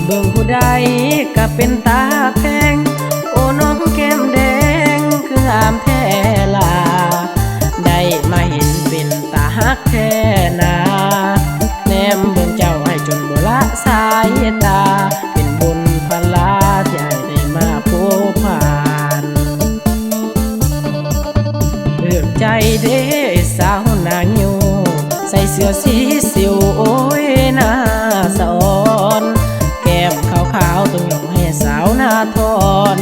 เบิ่งผู้ใดก็เป็นตาแพงโอ้น้องแก้มแดงคืองามแท้ล่ะได้มาเห็นเป็นตาฮักแท้นาแนมเบิ่งเจ้าให้จนบ่ละสายตาเป็นบุญพลาที่ให้ได้มาพบผ่านเลือกใจเด้สาวหน้างิ้วใส่เสื้อสีสิวโอ้ยน่าสอนแก้มขาวๆต้องยกให้สาวหน้าทอน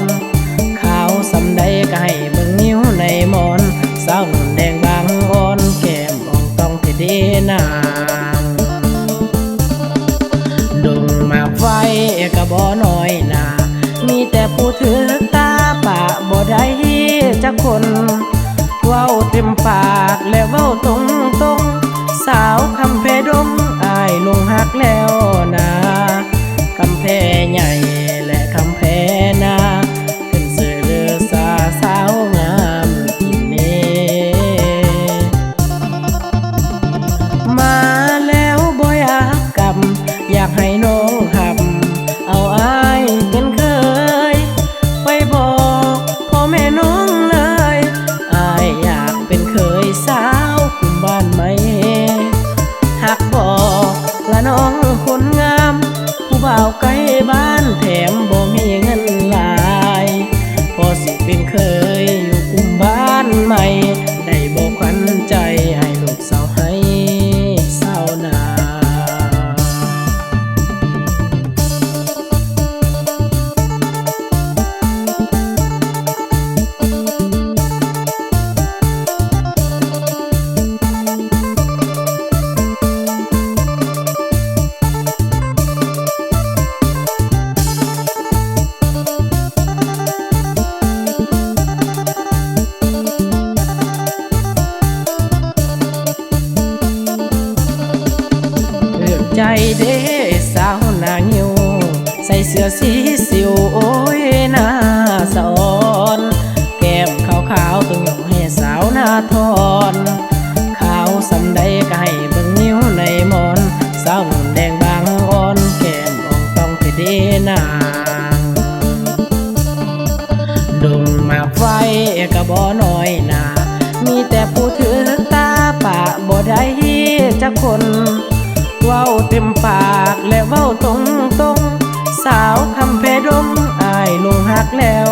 ขาวสำใดก็ให้เบิ่งนิ้วในมอนสาวนุ่นแดงบางอ่อนแก้มอ่องต้องเทเดนางดงมาไฟก็บ่น้อยหนามีแต่ผู้ถือตาปะบ่ได้จักคนเว้าเต็มปากและเว้าตรงสาวคำแพดมอายลงหักแล้วนะคำแพใหญ่และคำแพนาเป็นเสือเรือสาสาวงามที่นี้มาแล้วบ่อยากกำอยากให้น้องหับเอาอายเป็นเคยไปบอกพ่อแม่น้องเลยอายอยากเป็นเคยสาวคุมบ้านไหมหักบอกละน้องคนงามผู้บ่าวไกลบ้านแถมบ่มีเงินหลายพอสิเป็นเคยอยู่คุมบ้านใหม่ได้บอกขวัญใจให้ลูกสาวให้สาวนาใจเด้สาวหน้างิ้วใส่เสื้อสีสิวโอ้ยน่าสอนแก้มขาวๆต้องยกให้สาวหน้าทอนขาวสำใดก็ให้เบิ่งนิ้วในมอนสาวนุ่นแดงบางอ่อนแก้มอ่องต้องเทเดนางดงมาไฟก็บ่น้อยหนามีแต่ผู้ถือตาปะบ่ได้จักคนเว้าเต็มปากและเว้าตรงสาวคำแพดมอายลงหักแล้ว